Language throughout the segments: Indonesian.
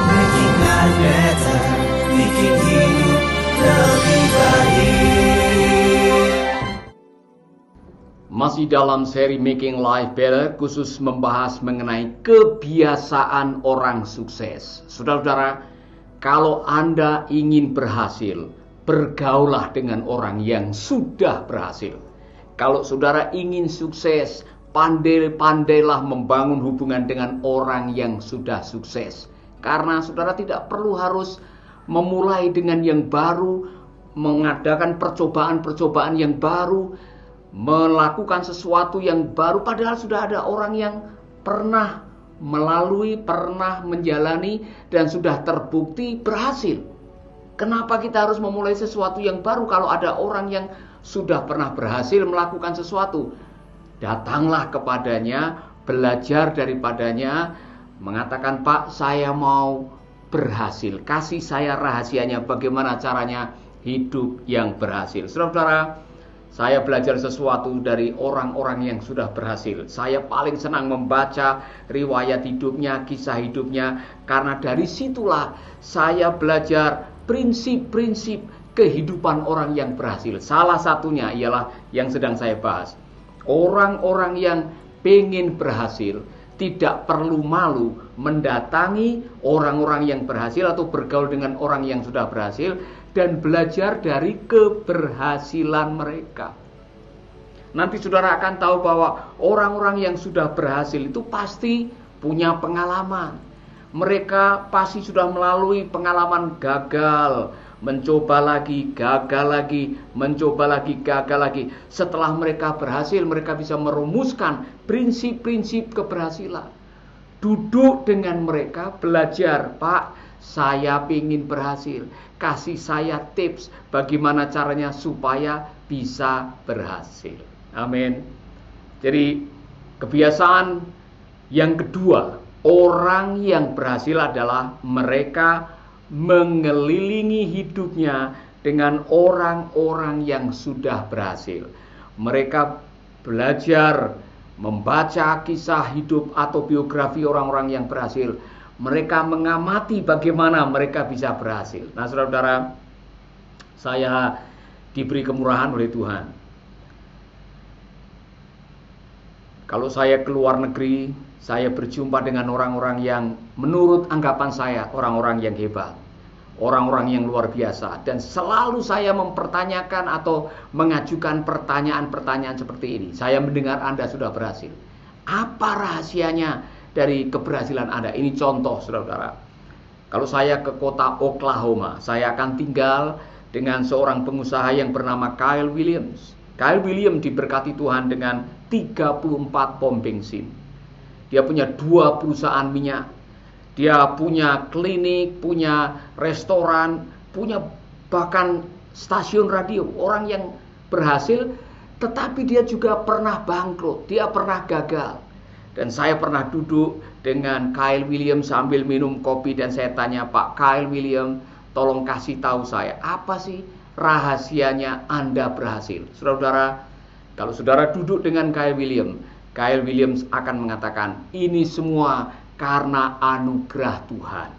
Making life better, bikin hidup lebih baik. Masih dalam seri Making Life Better, khusus membahas mengenai kebiasaan orang sukses. Saudara-saudara, kalau Anda ingin berhasil, bergaullah dengan orang yang sudah berhasil. Kalau saudara ingin sukses, pandai-pandailah membangun hubungan dengan orang yang sudah sukses. Karena saudara tidak perlu harus memulai dengan yang baru, mengadakan percobaan-percobaan yang baru, melakukan sesuatu yang baru, padahal sudah ada orang yang pernah melalui, pernah menjalani, dan sudah terbukti berhasil. Kenapa kita harus memulai sesuatu yang baru kalau ada orang yang sudah pernah berhasil melakukan sesuatu? Datanglah kepadanya, belajar daripadanya, mengatakan, Pak, saya mau berhasil, kasih saya rahasianya, bagaimana caranya hidup yang berhasil. Saudara-saudara, saya belajar sesuatu dari orang-orang yang sudah berhasil. Saya paling senang membaca riwayat hidupnya, kisah hidupnya, karena dari situlah saya belajar prinsip-prinsip kehidupan orang yang berhasil. Salah satunya ialah yang sedang saya bahas. Orang-orang yang pengen berhasil tidak perlu malu mendatangi orang-orang yang berhasil atau bergaul dengan orang yang sudah berhasil dan belajar dari keberhasilan mereka. Nanti saudara akan tahu bahwa orang-orang yang sudah berhasil itu pasti punya pengalaman. Mereka pasti sudah melalui pengalaman gagal, mencoba lagi, gagal lagi, mencoba lagi, gagal lagi. Setelah mereka berhasil, mereka bisa merumuskan prinsip-prinsip keberhasilan. Duduk dengan mereka, belajar, Pak, saya ingin berhasil. Kasih saya tips bagaimana caranya supaya bisa berhasil. Amin. Jadi kebiasaan yang kedua, orang yang berhasil adalah mereka mengelilingi hidupnya dengan orang-orang yang sudah berhasil. Mereka belajar membaca kisah hidup atau biografi orang-orang yang berhasil. Mereka mengamati bagaimana mereka bisa berhasil. Nah, saudara-saudara, saya diberi kemurahan oleh Tuhan. Kalau saya ke luar negeri, saya berjumpa dengan orang-orang yang menurut anggapan saya orang-orang yang hebat, orang-orang yang luar biasa, dan selalu saya mempertanyakan atau mengajukan pertanyaan-pertanyaan seperti ini. Saya mendengar Anda sudah berhasil. Apa rahasianya dari keberhasilan Anda? Ini contoh, saudara-saudara. Kalau saya ke kota Oklahoma, saya akan tinggal dengan seorang pengusaha yang bernama Kyle Williams. Kyle Williams diberkati Tuhan dengan 34 pom bensin. Dia punya 2 perusahaan minyak. Dia punya klinik, punya restoran, punya bahkan stasiun radio. Orang yang berhasil, tetapi dia juga pernah bangkrut, dia pernah gagal. Dan saya pernah duduk dengan Kyle Williams sambil minum kopi dan saya tanya, Pak Kyle Williams, tolong kasih tahu saya, apa sih rahasianya Anda berhasil? Saudara-saudara, kalau saudara duduk dengan Kyle Williams akan mengatakan, ini semua karena anugerah Tuhan.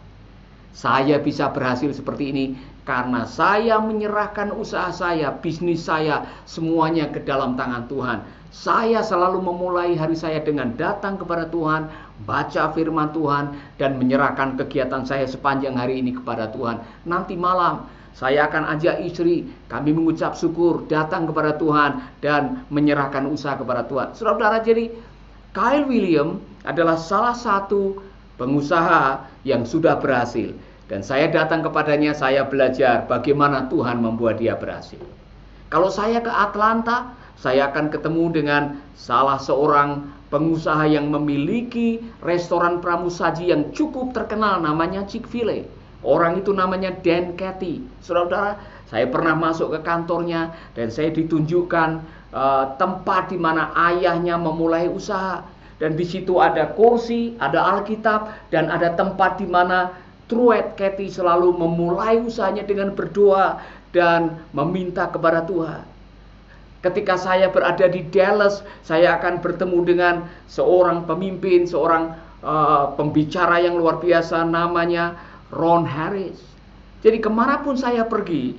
Saya bisa berhasil seperti ini karena saya menyerahkan usaha saya, bisnis saya, semuanya ke dalam tangan Tuhan. Saya selalu memulai hari saya dengan datang kepada Tuhan, baca firman Tuhan, dan menyerahkan kegiatan saya sepanjang hari ini kepada Tuhan. Nanti malam saya akan ajak istri, kami mengucap syukur, datang kepada Tuhan, dan menyerahkan usaha kepada Tuhan. Saudara-saudara, jadi Kyle Williams adalah salah satu pengusaha yang sudah berhasil. Dan saya datang kepadanya, saya belajar bagaimana Tuhan membuat dia berhasil. Kalau saya ke Atlanta, saya akan ketemu dengan salah seorang pengusaha yang memiliki restoran pramusaji yang cukup terkenal, namanya Chick-fil-A. Orang itu namanya Dan Cathy. Saudara-saudara, saya pernah masuk ke kantornya dan saya ditunjukkan tempat di mana ayahnya memulai usaha. Dan di situ ada kursi, ada Alkitab, dan ada tempat di mana Truett Cathy selalu memulai usahanya dengan berdoa dan meminta kepada Tuhan. Ketika saya berada di Dallas, saya akan bertemu dengan seorang pemimpin, seorang pembicara yang luar biasa, namanya Ron Harris. Jadi kemanapun saya pergi,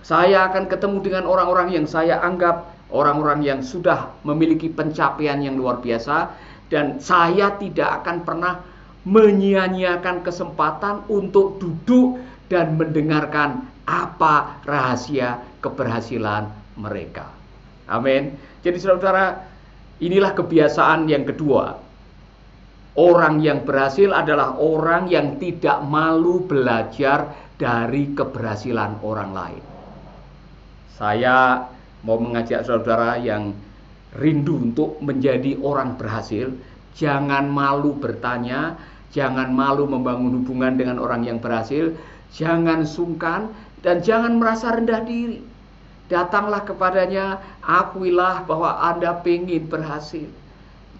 saya akan ketemu dengan orang-orang yang saya anggap orang-orang yang sudah memiliki pencapaian yang luar biasa, dan saya tidak akan pernah menyia-nyiakan kesempatan untuk duduk dan mendengarkan apa rahasia keberhasilan mereka. Amin. Jadi saudara, inilah kebiasaan yang kedua. Orang yang berhasil adalah orang yang tidak malu belajar dari keberhasilan orang lain. Saya mau mengajak saudara yang rindu untuk menjadi orang berhasil, jangan malu bertanya, jangan malu membangun hubungan dengan orang yang berhasil, jangan sungkan, dan jangan merasa rendah diri. Datanglah kepadanya, akuilah bahwa Anda ingin berhasil.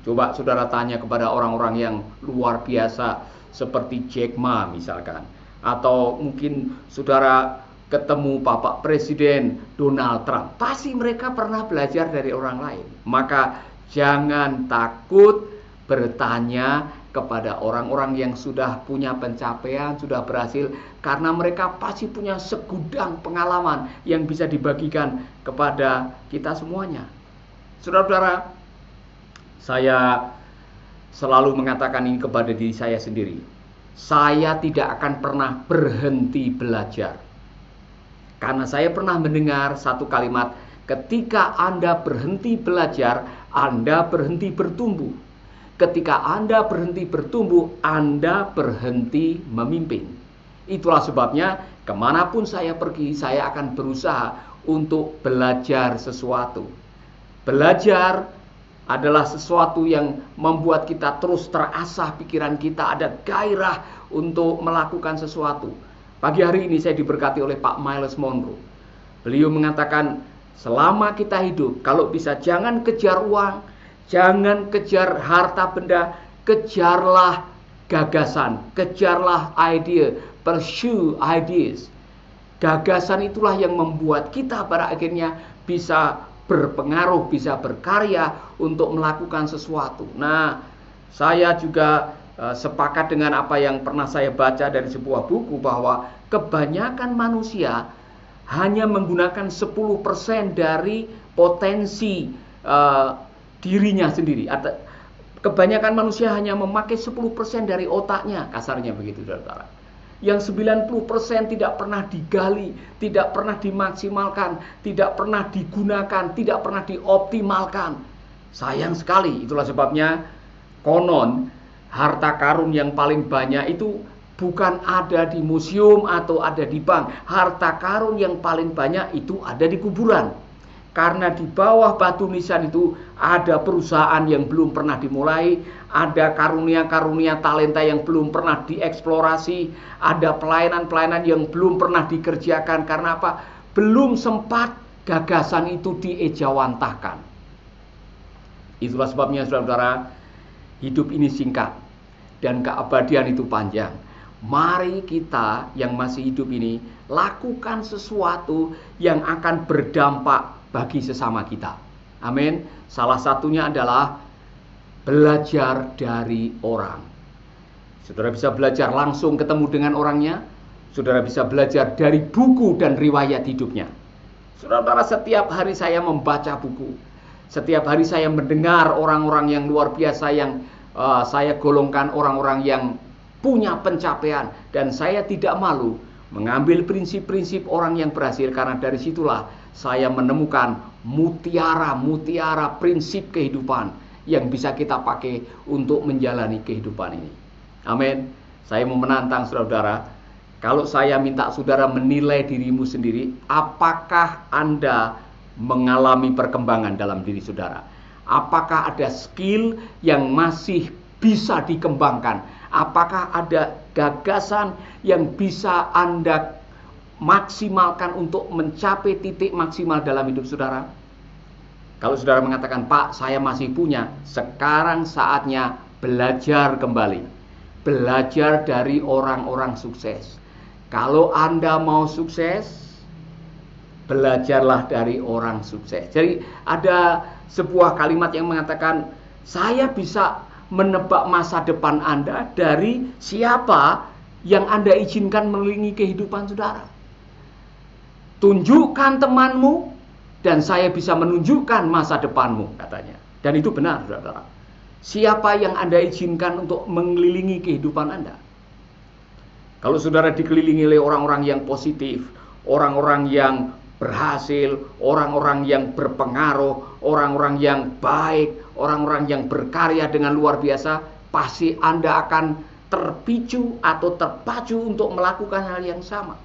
Coba saudara tanya kepada orang-orang yang luar biasa seperti Jack Ma misalkan, atau mungkin saudara ketemu Bapak Presiden Donald Trump, pasti mereka pernah belajar dari orang lain. Maka jangan takut bertanya kepada orang-orang yang sudah punya pencapaian, sudah berhasil, karena mereka pasti punya segudang pengalaman yang bisa dibagikan kepada kita semuanya. Saudara-saudara, saya selalu mengatakan ini kepada diri saya sendiri. Saya tidak akan pernah berhenti belajar. Karena saya pernah mendengar satu kalimat, ketika Anda berhenti belajar, Anda berhenti bertumbuh. Ketika Anda berhenti bertumbuh, Anda berhenti memimpin. Itulah sebabnya kemanapun saya pergi, saya akan berusaha untuk belajar sesuatu. Belajar adalah sesuatu yang membuat kita terus terasah pikiran kita, ada gairah untuk melakukan sesuatu. Pagi hari ini saya diberkati oleh Pak Myles Monroe. Beliau mengatakan, selama kita hidup, kalau bisa jangan kejar uang, jangan kejar harta benda, kejarlah gagasan, kejarlah ide, pursue ideas. Gagasan itulah yang membuat kita pada akhirnya bisa berpengaruh, bisa berkarya untuk melakukan sesuatu. Nah, saya juga sepakat dengan apa yang pernah saya baca dari sebuah buku, bahwa kebanyakan manusia hanya menggunakan 10% dari potensi dirinya sendiri. Kebanyakan manusia hanya memakai 10% dari otaknya, kasarnya begitu saudara. Yang 90% tidak pernah digali, tidak pernah dimaksimalkan, tidak pernah digunakan, tidak pernah dioptimalkan. Sayang sekali, itulah sebabnya konon harta karun yang paling banyak itu bukan ada di museum atau ada di bank. Harta karun yang paling banyak itu ada di kuburan. Karena di bawah batu nisan itu ada perusahaan yang belum pernah dimulai, ada karunia-karunia talenta yang belum pernah dieksplorasi, ada pelayanan-pelayanan yang belum pernah dikerjakan. Karena apa? Belum sempat gagasan itu diejawantahkan. Itulah sebabnya saudara-saudara, hidup ini singkat dan keabadian itu panjang. Mari kita yang masih hidup ini lakukan sesuatu yang akan berdampak bagi sesama kita. Amin. Salah satunya adalah belajar dari orang. Saudara bisa belajar langsung ketemu dengan orangnya. Saudara bisa belajar dari buku dan riwayat hidupnya. Saudara, setiap hari saya membaca buku. Setiap hari saya mendengar orang-orang yang luar biasa yang saya golongkan orang-orang yang punya pencapaian. Dan saya tidak malu mengambil prinsip-prinsip orang yang berhasil, karena dari situlah saya menemukan mutiara-mutiara prinsip kehidupan yang bisa kita pakai untuk menjalani kehidupan ini. Amin. Saya mau menantang saudara, kalau saya minta saudara menilai dirimu sendiri, apakah Anda mengalami perkembangan dalam diri saudara? Apakah ada skill yang masih bisa dikembangkan? Apakah ada gagasan yang bisa Anda maksimalkan untuk mencapai titik maksimal dalam hidup saudara? Kalau saudara mengatakan, Pak, saya masih punya, sekarang saatnya belajar kembali. Belajar dari orang-orang sukses. Kalau Anda mau sukses, belajarlah dari orang sukses. Jadi ada sebuah kalimat yang mengatakan, saya bisa menebak masa depan Anda dari siapa yang Anda izinkan mengelilingi kehidupan saudara. Tunjukkan temanmu dan saya bisa menunjukkan masa depanmu, katanya. Dan itu benar, saudara. Siapa yang Anda izinkan untuk mengelilingi kehidupan Anda? Kalau saudara dikelilingi oleh orang-orang yang positif, orang-orang yang berhasil, orang-orang yang berpengaruh, orang-orang yang baik, orang-orang yang berkarya dengan luar biasa, pasti Anda akan terpicu atau terpacu untuk melakukan hal yang sama.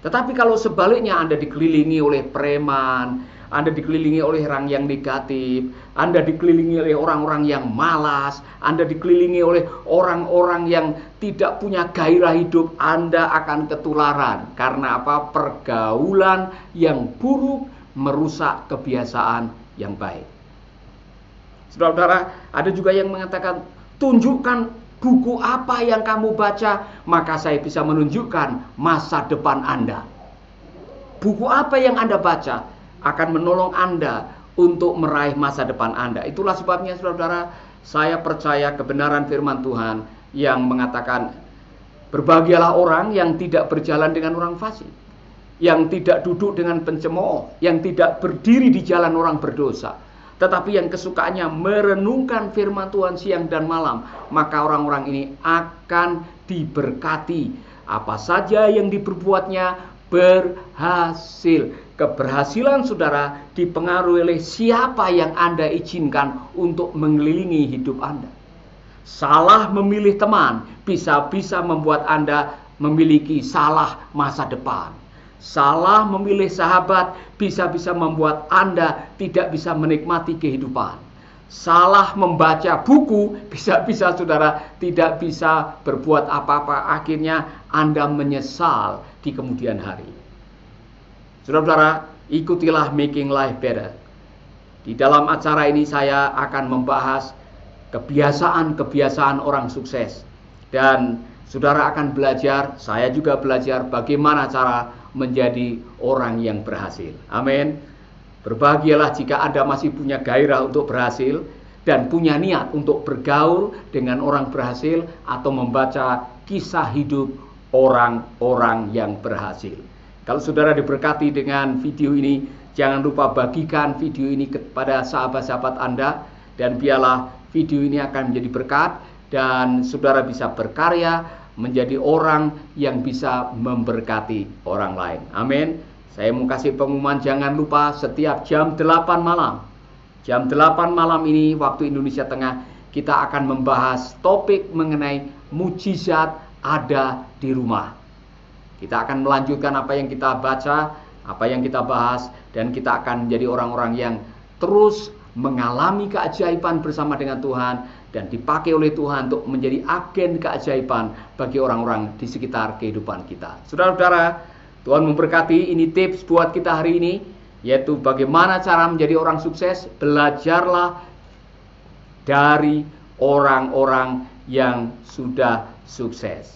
Tetapi kalau sebaliknya Anda dikelilingi oleh preman, Anda dikelilingi oleh orang yang negatif, Anda dikelilingi oleh orang-orang yang malas, Anda dikelilingi oleh orang-orang yang tidak punya gairah hidup, Anda akan ketularan. Karena apa? Pergaulan yang buruk merusak kebiasaan yang baik. Saudara-saudara, ada juga yang mengatakan, tunjukkan buku apa yang kamu baca, maka saya bisa menunjukkan masa depan Anda. Buku apa yang Anda baca akan menolong Anda untuk meraih masa depan Anda. Itulah sebabnya, saudara-saudara, saya percaya kebenaran firman Tuhan yang mengatakan, berbahagialah orang yang tidak berjalan dengan orang fasik, yang tidak duduk dengan pencemooh, yang tidak berdiri di jalan orang berdosa, tetapi yang kesukaannya merenungkan firman Tuhan siang dan malam, maka orang-orang ini akan diberkati. Apa saja yang diperbuatnya berhasil. Keberhasilan saudara dipengaruhi oleh siapa yang Anda izinkan untuk mengelilingi hidup Anda. Salah memilih teman bisa-bisa membuat Anda memiliki salah masa depan. Salah memilih sahabat bisa-bisa membuat Anda tidak bisa menikmati kehidupan. Salah membaca buku bisa-bisa saudara tidak bisa berbuat apa-apa. Akhirnya Anda menyesal di kemudian hari. Saudara-saudara, ikutilah Making Life Better. Di dalam acara ini saya akan membahas kebiasaan-kebiasaan orang sukses. Dan saudara akan belajar, saya juga belajar bagaimana cara menjadi orang yang berhasil. Amin. Berbahagialah jika Anda masih punya gairah untuk berhasil dan punya niat untuk bergaul dengan orang berhasil atau membaca kisah hidup orang-orang yang berhasil. Kalau saudara diberkati dengan video ini, jangan lupa bagikan video ini kepada sahabat-sahabat Anda, dan biarlah video ini akan menjadi berkat dan saudara bisa berkarya menjadi orang yang bisa memberkati orang lain. Amin. Saya mau kasih pengumuman, jangan lupa setiap jam 8 malam. Jam 8 malam ini waktu Indonesia Tengah, kita akan membahas topik mengenai mujizat ada di rumah. Kita akan melanjutkan apa yang kita baca, apa yang kita bahas, dan kita akan menjadi orang-orang yang terus mengalami keajaiban bersama dengan Tuhan dan dipakai oleh Tuhan untuk menjadi agen keajaiban bagi orang-orang di sekitar kehidupan kita. Saudara-saudara, Tuhan memberkati. Ini tips buat kita hari ini, yaitu bagaimana cara menjadi orang sukses. Belajarlah dari orang-orang yang sudah sukses.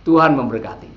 Tuhan memberkati.